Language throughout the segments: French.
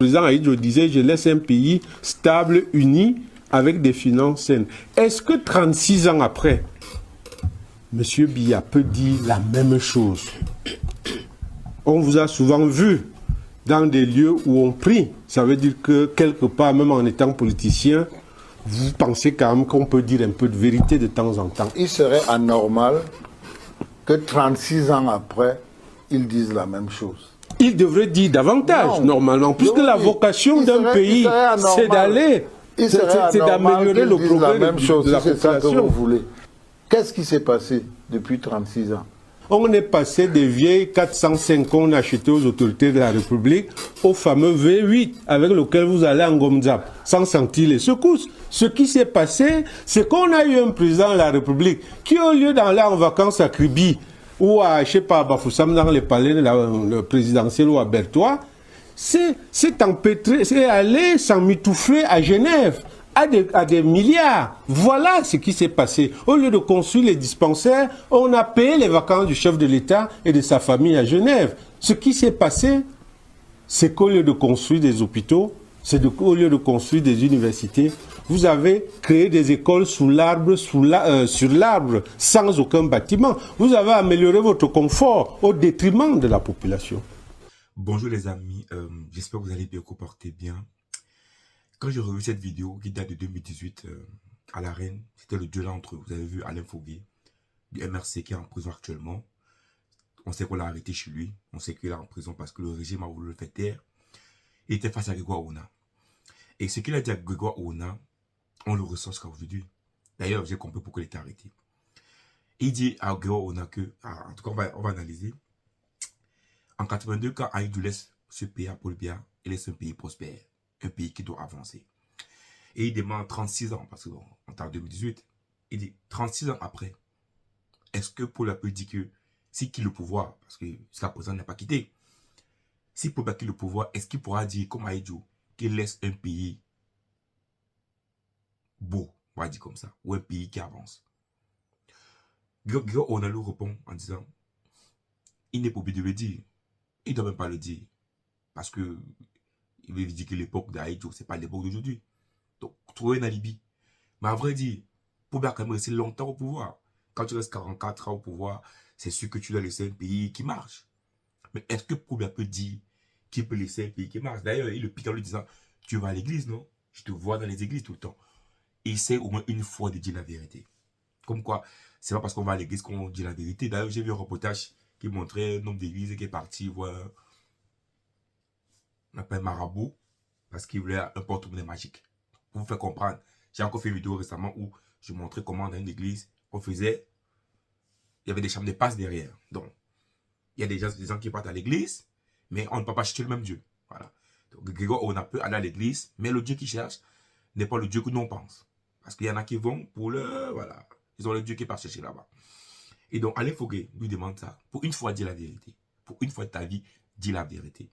président Ahidjo disait, je laisse un pays stable, uni, avec des finances saines. Est-ce que 36 ans après, M. Biya peut dire la même chose? On vous a souvent vu dans des lieux où on prie. Ça veut dire que quelque part, même en étant politicien, vous pensez quand même qu'on peut dire un peu de vérité de temps en temps. Il serait anormal que 36 ans après, ils disent la même chose. Il devrait dire davantage, normalement, puisque la vocation d'un pays, c'est d'aller, c'est d'améliorer le progrès la même chose, de la c'est ça que population. vous voulez. Qu'est-ce qui s'est passé depuis 36 ans? On est passé des vieilles 405 qu'on achetait aux autorités de la République au fameux V8 avec lequel vous allez en Gomzap sans sentir les secousses. Ce qui s'est passé, c'est qu'on a eu un président de la République qui, au lieu d'aller en vacances à Kribi ou à, je sais pas, à Bafoussam dans les palais de la présidentielle ou à Berthois, c'est empêtré, c'est allé s'emmitoufler à Genève. À des milliards. Voilà ce qui s'est passé. Au lieu de construire les dispensaires, on a payé les vacances du chef de l'État et de sa famille à Genève. Ce qui s'est passé, c'est qu'au lieu de construire des hôpitaux, au lieu de construire des universités, vous avez créé des écoles sous l'arbre, sur l'arbre, sans aucun bâtiment. Vous avez amélioré votre confort au détriment de la population. Bonjour les amis, j'espère que vous allez bien, vous portez bien. Quand j'ai revu cette vidéo qui date de 2018 à l'arène, c'était le duel entre, vous avez vu, Alain Fogué, du MRC qui est en prison actuellement. On sait qu'on l'a arrêté chez lui, on sait qu'il est en prison parce que le régime a voulu le faire taire. Il était face à Grégoire Ouna. Et ce qu'il a dit à Grégoire Ouna, on le ressent jusqu'à aujourd'hui. D'ailleurs, j'ai compris pourquoi il était arrêté. Il dit à Grégoire Ouna que, en tout cas on va analyser, en 82, quand Ahidjo laisse ce pays à Paul Biya, il laisse un pays prospère. Un pays qui doit avancer. Et il demande 36 ans, parce qu'on est en 2018, il dit 36 ans après, est-ce que Paul Biya peut dire que s'il quitte le pouvoir, parce que jusqu'à présent il n'a pas quitté, si Paul Biya quitte le pouvoir, est-ce qu'il pourra dire comme Ahidjo qu'il laisse un pays beau, on va dire comme ça, ou un pays qui avance? Grégoire Ouna lui répond en disant, il n'est pas obligé de le dire, il ne doit même pas le dire, parce que il veut dire que l'époque d'Ahidjo, ce n'est pas l'époque d'aujourd'hui. Donc, trouver un alibi. Mais à vrai dire, Paul Biya a quand même resté longtemps au pouvoir. Quand tu restes 44 ans au pouvoir, c'est sûr que tu dois laisser un pays qui marche. Mais est-ce que Paul Biya peut dire qu'il peut laisser un pays qui marche? D'ailleurs, il le pique en lui disant, tu vas à l'église, non? Je te vois dans les églises tout le temps. Et essaie au moins une fois de dire la vérité. Comme quoi, c'est pas parce qu'on va à l'église qu'on dit la vérité. D'ailleurs, j'ai vu un reportage qui montrait un homme d'église qui est parti voir on appelle marabout parce qu'il voulait un porte-monnaie magique. Pour vous faire comprendre, j'ai encore fait une vidéo récemment où je montrais comment dans une église, on faisait, il y avait des chambres de passe derrière. Donc, il y a des gens qui partent à l'église, mais on ne peut pas chercher le même Dieu. Voilà. Donc, Grégoire, on a pu aller à l'église, mais le Dieu qu'ils cherchent n'est pas le Dieu que nous on pense. Parce qu'il y en a qui vont pour le, voilà, ils ont le Dieu qui part chercher là-bas. Et donc, Alain Fogué lui demande ça. Pour une fois, dis la vérité. Pour une fois de ta vie, dis la vérité.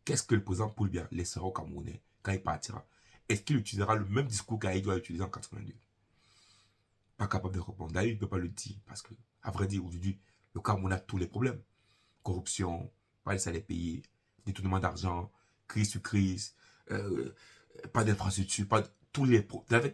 Qu'est-ce que le président Paul Biya laissera au Camerounais quand il partira? Est-ce qu'il utilisera le même discours qu'Ahidjo a utilisé en 82? Pas capable de répondre. D'ailleurs, il ne peut pas le dire parce que, à vrai dire, aujourd'hui, le Cameroun a tous les problèmes. Corruption, pas de salaire payé, détournement d'argent, crise sur crise, pas d'infrastructure, pas de, tous les problèmes.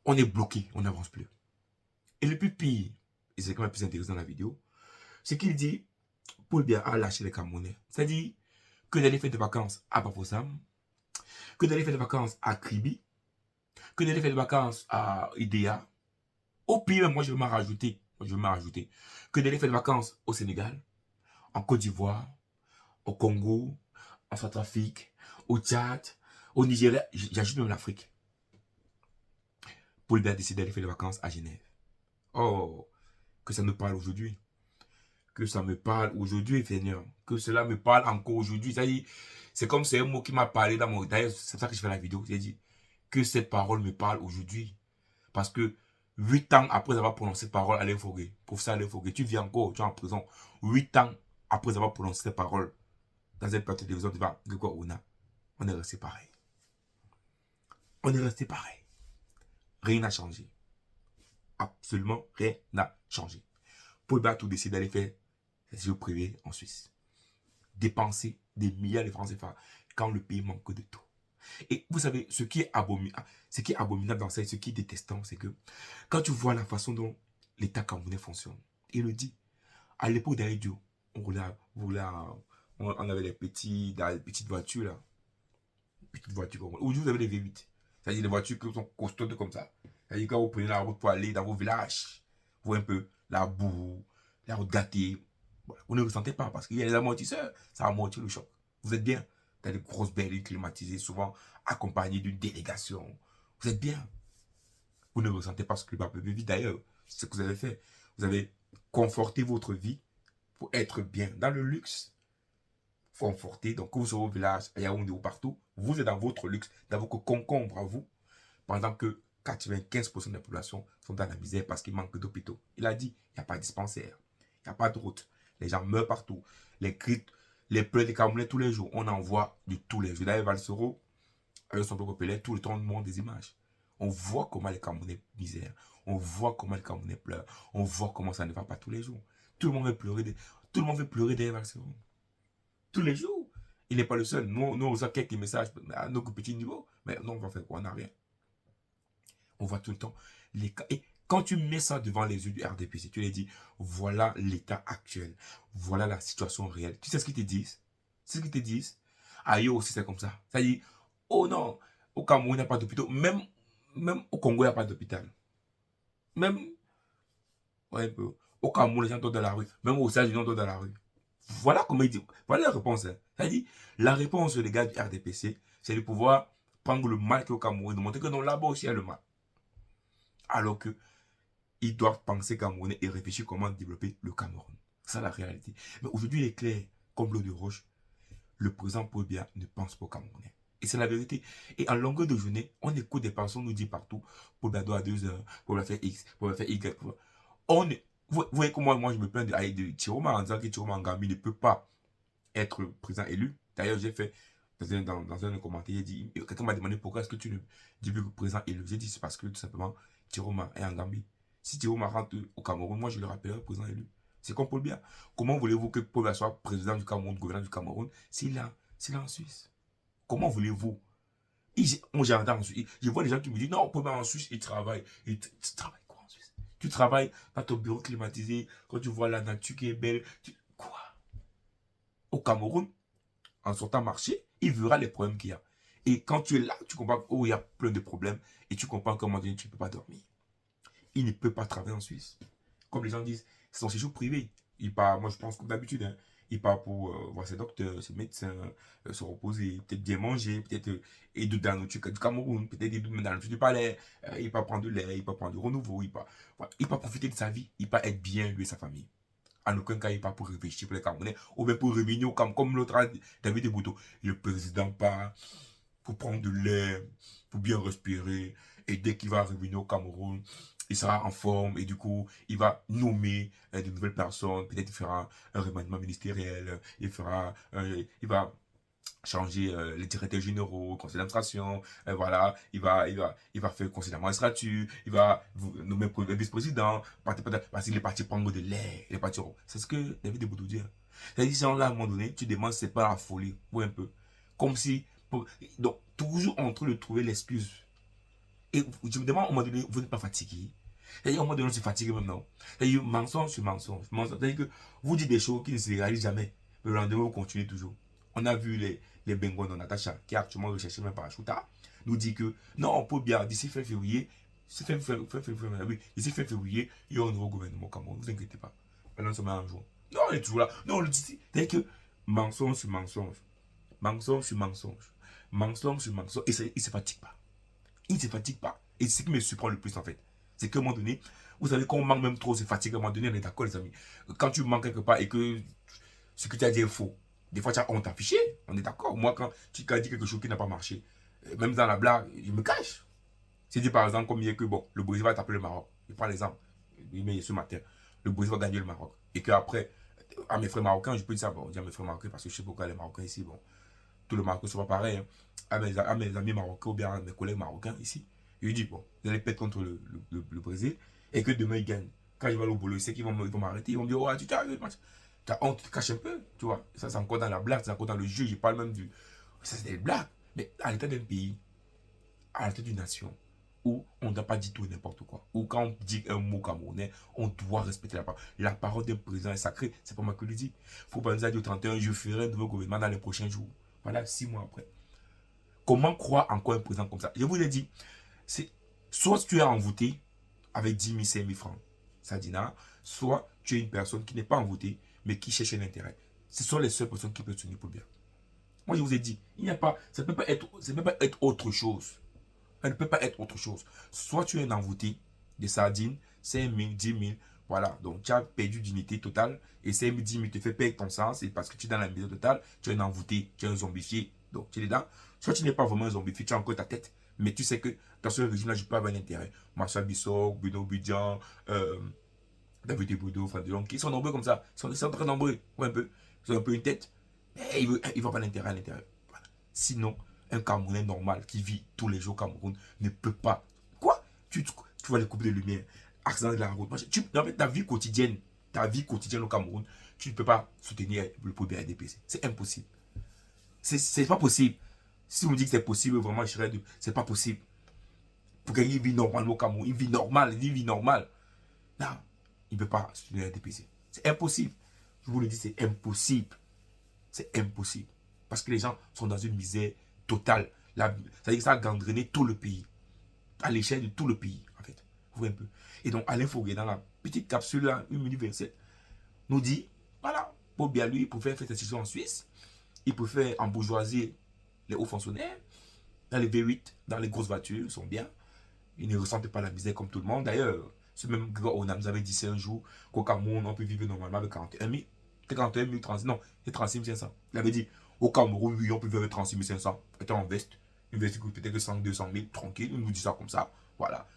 On est bloqué, on n'avance plus. Et le plus pire, et c'est quand même plus intéressant dans la vidéo, c'est qu'il dit Paul Biya a lâché les Camerounais. C'est-à-dire que d'aller faire des vacances à Bafoussam, que d'aller faire des vacances à Kribi, que d'aller faire des vacances à Idéa. Au pire, moi je vais m'en rajouter. Que d'aller faire des vacances au Sénégal, en Côte d'Ivoire, au Congo, en Centrafrique, au Tchad, au Nigeria, j'ajoute même l'Afrique. Paul Biya a décidé d'aller faire des vacances à Genève. Oh, que ça nous parle aujourd'hui. Que ça me parle aujourd'hui, Seigneur. Que cela me parle encore aujourd'hui. C'est comme c'est un mot qui m'a parlé dans mon... D'ailleurs, c'est pour ça que je fais la vidéo. J'ai dit que cette parole me parle aujourd'hui. Parce que 8 ans après avoir prononcé cette parole, Alain Fogué, professeur Alain Fogué, tu viens encore, tu es en prison. 8 ans après avoir prononcé cette parole dans une plateau de télévision devant Grégoire Ouna, on est resté pareil. On est resté pareil. Rien n'a changé. Absolument rien n'a changé. Paul Biya a tout décidé d'aller faire ses séjours privés en Suisse. Dépenser des milliards de francs CFA. quand le pays manque de tout. Et vous savez, ce qui est abominable dans ça, et ce qui est détestant, c'est que quand tu vois la façon dont l'État camerounais fonctionne, il le dit. À l'époque d'Aïdio, on avait les petites voitures là. Petites voitures comme aujourd'hui, vous avez les V8. C'est-à-dire les voitures qui sont costaudes comme ça. C'est-à-dire quand vous prenez la route pour aller dans vos villages, vous voyez un peu la boue, la route gâtée. Voilà. Vous ne ressentez pas parce qu'il y a les amortisseurs, ça amortit le choc. Vous êtes bien. Dans des grosses berlines climatisées, souvent accompagnées d'une délégation. Vous êtes bien. Vous ne ressentez pas ce que le peuple vit. D'ailleurs, c'est ce que vous avez fait. Vous avez conforté votre vie pour être bien dans le luxe. Conforté. Donc, quand vous serez au village, à Yaoundé ou partout, vous êtes dans votre luxe, dans vos concombres à vous, pendant que 95% de la population sont dans la misère parce qu'il manque d'hôpitaux. Il a dit, il n'y a pas de dispensaire, il n'y a pas de route. Les gens meurent partout. Les cris, les pleurs des Camerounais tous les jours, on en voit de tous les jours. D'ailleurs, Valsero, avec son peuple populaire, tout le temps, on montre des images. On voit comment les Camerounais misèrent. On voit comment les Camerounais pleurent. On voit comment ça ne va pas tous les jours. Tout le monde veut pleurer. Tout le monde veut pleurer derrière Valsero. Tous les jours. Il n'est pas le seul. Nous on reçoit quelques messages à nos petits niveaux. Mais non, on va faire quoi? On n'a rien. On voit tout le temps les cas. Et quand tu mets ça devant les yeux du RDPC, tu les dis, voilà l'état actuel. Voilà la situation réelle. Tu sais ce qu'ils te disent? C'est ce qu'ils te disent. Ailleurs aussi, c'est comme ça. C'est-à-dire, oh non, au Cameroun, il n'y a pas d'hôpital. Même au Congo, il n'y a pas d'hôpital. Même, ouais, au Cameroun, les gens dorment dans la rue. Même au Sahel, les gens dorment dans la rue. Voilà comment il dit. Voilà la réponse. Hein. C'est-à-dire, la réponse des gars du RDPC, c'est de pouvoir prendre le mal qui est au Cameroun et de montrer que non, là-bas aussi, il y a le mal. Alors que ils doivent penser camerounais et réfléchir comment développer le Cameroun. C'est la réalité. Mais aujourd'hui, il est clair, comme l'eau de roche, le président Paul Biya ne pense pas aux Camerounais. Et c'est la vérité. Et en longueur de journée, on écoute des personnes nous dire partout, Paul Biya doit à 2 heures, Paul Biya faire X, Paul Biya faire Y. Vous voyez comment moi je me plains de Tiroma en disant que Tiroma Ngami ne peut pas être président élu. D'ailleurs, j'ai fait dans un commentaire, quelqu'un m'a demandé pourquoi est-ce que tu ne dis plus que président élu. J'ai dit c'est parce que tout simplement, Tiroma est en Gambie. Si Tiroma rentre au Cameroun, moi je le rappellerai président élu. C'est comme Paul Biya. Comment voulez-vous que Paul Biya soit président du Cameroun, gouverneur du Cameroun, s'il est en Suisse? Comment voulez-vous? Moi j'ai en Suisse. Je vois des gens qui me disent non, Paul Biya en Suisse, il travaille. Tu travailles quoi en Suisse? Tu travailles dans ton bureau climatisé, quand tu vois la nature qui est belle. Quoi? Au Cameroun, en sortant marcher, il verra les problèmes qu'il y a. Et quand tu es là, tu comprends qu'il y a plein de problèmes et tu comprends qu'à un moment donné, tu ne peux pas dormir. Il ne peut pas travailler en Suisse. Comme les gens disent, c'est son séjour privé. Il part, moi je pense comme d'habitude, hein, il part pour voir ses docteurs, ses médecins, se reposer, peut-être bien manger, peut-être aider dans la nature du Cameroun, peut-être aider dans la nature du palais, il part prendre de l'air, il part prendre du renouveau, il part profiter de sa vie, il part être bien lui et sa famille. En aucun cas, il part pour réfléchir pour les Camerounais, ou bien pour revenir comme l'autre David Bouto. Le président part pour prendre de l'air, pour bien respirer, et dès qu'il va revenir au Cameroun, il sera en forme, et du coup, il va nommer de nouvelles personnes, peut-être il fera un remaniement ministériel, il va changer les directeurs généraux, conseil d'administration, voilà, il va faire le conseil d'administrature, il va nommer un vice-président, parce qu'il est parti prendre de l'air, il est parti. C'est ce que David Boudou dit. C'est-à-dire, là, à un moment donné, tu demandes, c'est pas la folie, ou un peu. Comme si, donc, toujours en train de trouver l'excuse. Et je me demande, à un moment donné, vous n'êtes pas fatigué. C'est-à-dire, à un moment donné, on se fatigue maintenant. C'est-à-dire, mensonge sur mensonge. C'est-à-dire que vous dites des choses qui ne se réalisent jamais. Le lendemain, vous continuez toujours. On a vu les Bengons de Natacha, qui est actuellement recherché même par Chouta, nous dit que non, on peut bien, d'ici fin février, d'ici fin février, il y aura un nouveau gouvernement au Cameroun. Ne vous inquiétez pas. Maintenant, nous sommes en juin. Non, on est toujours là. Non, on le dit. C'est-à-dire que mensonge sur mensonge. Mensonge sur mensonge. Mensonge sur mensonge. Et il ne se fatigue pas. Il ne se fatigue pas. Et c'est ce qui me surprend le plus en fait. C'est qu'à un moment donné, vous savez, quand on manque même trop, c'est fatigué. À un moment donné, on est d'accord, les amis. Quand tu manques quelque part et que ce que tu as dit est faux, des fois, tu as honte affichée. On est d'accord. Moi, quand tu as dit quelque chose qui n'a pas marché, même dans la blague, je me cache. C'est dit par exemple, comme il y a que bon, le Brésil va taper le Maroc. Je prends l'exemple. Mais ce matin, le Brésil va gagner le Maroc. Et qu'après, à mes frères marocains, je peux dire ça. Bon, je dis à mes frères marocains parce que je sais pourquoi les Marocains ici, bon, tout le Maroc, c'est pas pareil. Hein. À mes amis marocains ou bien à mes collègues marocains ici, je lui dis, bon, vous allez perdre contre le Brésil et que demain ils gagnent. Quand je vais aller au boulot, ils savent qu'ils vont m'arrêter. Ils vont me dire, tu as honte, tu te caches un peu, tu vois. Ça, c'est encore dans la blague, c'est encore dans le jeu. Je parle même Ça, c'est des blagues. Mais à l'état d'un pays, à l'état d'une nation, où on ne doit pas dire tout et n'importe quoi. Ou quand on dit un mot camerounais, on doit respecter la parole. La parole d'un président est sacrée. C'est pas moi qui le dis. Il ne faut pas nous dire au 31, je ferai un nouveau gouvernement dans les prochains jours. Voilà, 6 mois après. Comment croire encore un président comme ça? Je vous l'ai dit, c'est soit tu es envoûté avec 10 000, 5 000 francs, ça dit non, soit tu es une personne qui n'est pas envoûtée, mais qui cherche un intérêt. Ce sont les seules personnes qui peuvent tenir pour bien. Moi, je vous ai dit, il n'y a pas, ça ne peut pas être autre chose. Ça ne peut pas être autre chose. Soit tu es un envoûté de sardines, 5 000, 10 000, voilà. Donc, tu as perdu d'unité totale et 5 000, 10 000 te fait perdre ton sens. C'est parce que tu es dans la misère totale, tu es un envoûté, tu es un zombifié. Donc, tu es dedans. Soit tu n'es pas vraiment un zombifié, tu as encore ta tête, mais tu sais que dans ce régime-là, je peux avoir un intérêt. Marshal Bissok, Bruno Bidjan, David Ebodo, Fadilon, qui sont nombreux comme ça. Ils sont très nombreux, un peu. Ils ont un peu une tête, mais ils vont pas l'intérêt à l'intérieur. Voilà. Sinon, un Camerounais normal qui vit tous les jours au Cameroun ne peut pas. Quoi? Tu vois les coupes de lumière, accident de la route. En fait, ta vie quotidienne au Cameroun, tu ne peux pas soutenir le premier RDPC. C'est impossible. C'est pas possible. Si on me dit que c'est possible, vraiment, je serais de. C'est pas possible. Pour gagner une vie normale au Cameroun, une vie normale. Non, il ne peut pas soutenir le RDPC. C'est impossible. Je vous le dis, c'est impossible. C'est impossible. Parce que les gens sont dans une misère totale. C'est-à-dire que ça a gangréné tout le pays. À l'échelle de tout le pays, en fait. Vous voyez un peu. Et donc, Alain Foguet, dans la petite capsule, là, 1 minute 27, nous dit, voilà, pour bien lui, pour faire cette décision en Suisse, il peut faire embourgeoiser les hauts fonctionnaires, dans les V8, dans les grosses voitures, ils sont bien. Ils ne ressentent pas la misère comme tout le monde. D'ailleurs, ce même gars, on nous avait dit c'est un jour qu'au Cameroun, on peut vivre normalement avec 41 000. 41 000, 30, non, c'est 36 500. Il avait dit, au Cameroun, oui, on peut vivre avec 36 500. Étant en veste, une veste qui coûte peut-être 100, 200 000, tranquille. Il nous dit ça comme ça. Voilà.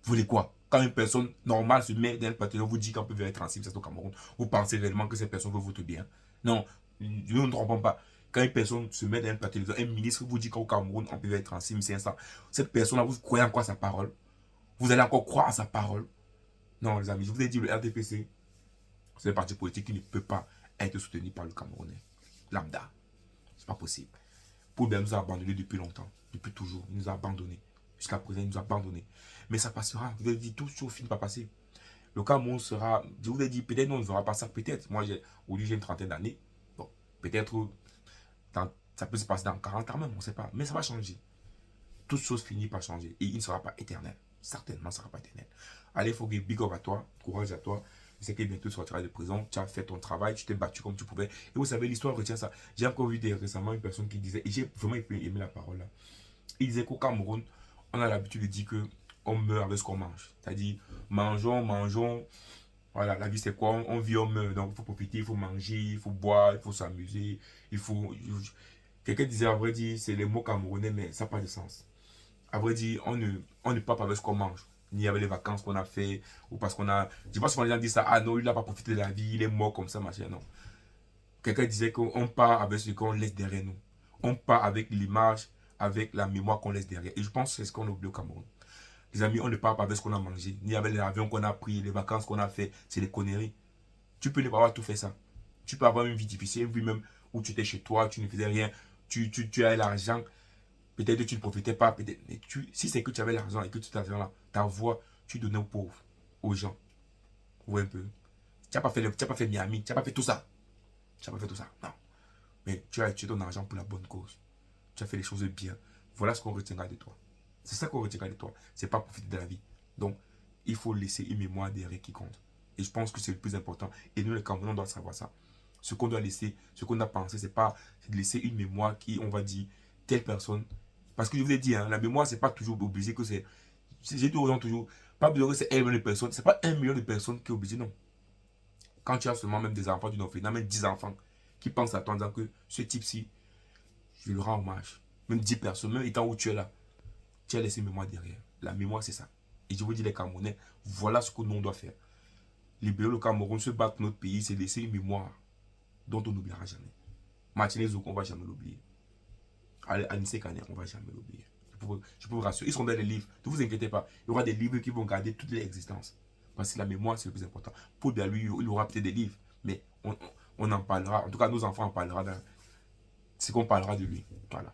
Vous voulez quoi? Quand une personne normale se met dans le patelin, vous dit qu'on peut vivre avec 36 500 au Cameroun, vous pensez réellement que cette personne veut votre bien? Non, nous ne trompons pas. Quand une personne se met dans un patelin, un ministre vous dit qu'au Cameroun, on peut vivre avec 36 500. Cette personne-là, vous croyez encore à sa parole? Vous allez encore croire à sa parole? Non, les amis, je vous ai dit, le RDPC, c'est un parti politique qui ne peut pas être soutenu par le Camerounais. Lambda. C'est pas possible. Paul Biya nous a abandonnés depuis longtemps. Depuis toujours. Il nous a abandonnés. Jusqu'à présent, il nous a abandonnés. Mais ça passera. Je vous ai dit, tout finit par passer. Le Cameroun sera. Je vous ai dit, peut-être nous, on ne verra pas ça. Peut-être. Moi, aujourd'hui, j'ai une trentaine d'années. Bon, peut-être ça peut se passer dans 40 ans même, on ne sait pas. Mais ça va changer. Toute chose finit par changer. Et il ne sera pas éternel. Certainement, ça ne sera pas éternel. Allez, Foguet, big up à toi. Courage à toi. Je sais que bientôt tu sortiras de prison. Tu as fait ton travail. Tu t'es battu comme tu pouvais. Et vous savez, l'histoire retient ça. J'ai encore vu récemment une personne qui disait, et j'ai vraiment aimé la parole là. Il disait qu'au Cameroun, on a l'habitude de dire qu'on meurt avec ce qu'on mange. C'est-à-dire, mangeons. Voilà, la vie c'est quoi? On vit, on meurt. Donc il faut profiter, il faut manger, il faut boire, il faut s'amuser. Il faut. Quelqu'un disait, à vrai dire, c'est les mots camerounais, mais ça n'a pas de sens. À vrai dire, on ne part pas avec ce qu'on mange, ni avec les vacances qu'on a fait, ou parce qu'on a. Je pense que les gens disent ça, ah non, il n'a pas profité de la vie, il est mort comme ça, machin. Non. Quelqu'un disait qu'on part avec ce qu'on laisse derrière nous. On part avec l'image, avec la mémoire qu'on laisse derrière. Et je pense que c'est ce qu'on oublie au Cameroun. Les amis, on ne part pas avec ce qu'on a mangé, ni avec l'avion qu'on a pris, les vacances qu'on a fait. C'est des conneries. Tu peux ne pas avoir tout fait ça. Tu peux avoir une vie difficile, une vie même où tu étais chez toi, tu ne faisais rien, tu as l'argent. Peut-être que tu ne profitais pas, peut-être. Mais si c'est que tu avais l'argent et que tu as l'argent-là, ta voix, tu donnais aux pauvres, aux gens. Vous voyez un peu. Tu n'as pas fait Miami, tu n'as pas fait tout ça. Tu n'as pas fait tout ça. Non. Mais tu as utilisé ton argent pour la bonne cause. Tu as fait les choses bien. Voilà ce qu'on retiendra de toi. C'est ça qu'on retiendra de toi. C'est pas profiter de la vie. Donc, il faut laisser une mémoire derrière qui compte. Et je pense que c'est le plus important. Et nous, les Camerounais, on doit savoir ça. Ce qu'on doit laisser, ce qu'on a pensé, c'est de laisser une mémoire qui, on va dire, telle personne. Parce que je vous ai dit, hein, la mémoire, c'est pas toujours obligé que c'est. J'ai dit aux gens toujours, pas besoin que c'est 1 million de personnes. C'est pas 1 million de personnes qui est obligé, non. Quand tu as seulement même des enfants d'une orphelinat, même 10 enfants qui pensent à toi en disant que ce type-ci, je lui rends hommage. Même 10 personnes, même étant où tu es là, tu as laissé une mémoire derrière. La mémoire, c'est ça. Et je vous dis, les Camerounais, voilà ce que nous, on doit faire. Libérer le Cameroun, se battre pour notre pays, c'est laisser une mémoire dont on n'oubliera jamais. Martinez Zouk, on ne va jamais l'oublier. Anissé Kané, on ne va jamais l'oublier. Je peux vous rassurer, ils sont dans les livres. Ne vous inquiétez pas. Il y aura des livres qui vont garder toute leur existence. Parce que la mémoire, c'est le plus important. Paul Biya, lui, il aura peut-être des livres. Mais on on en parlera. En tout cas, nos enfants en parlera. C'est qu'on parlera de lui. Voilà.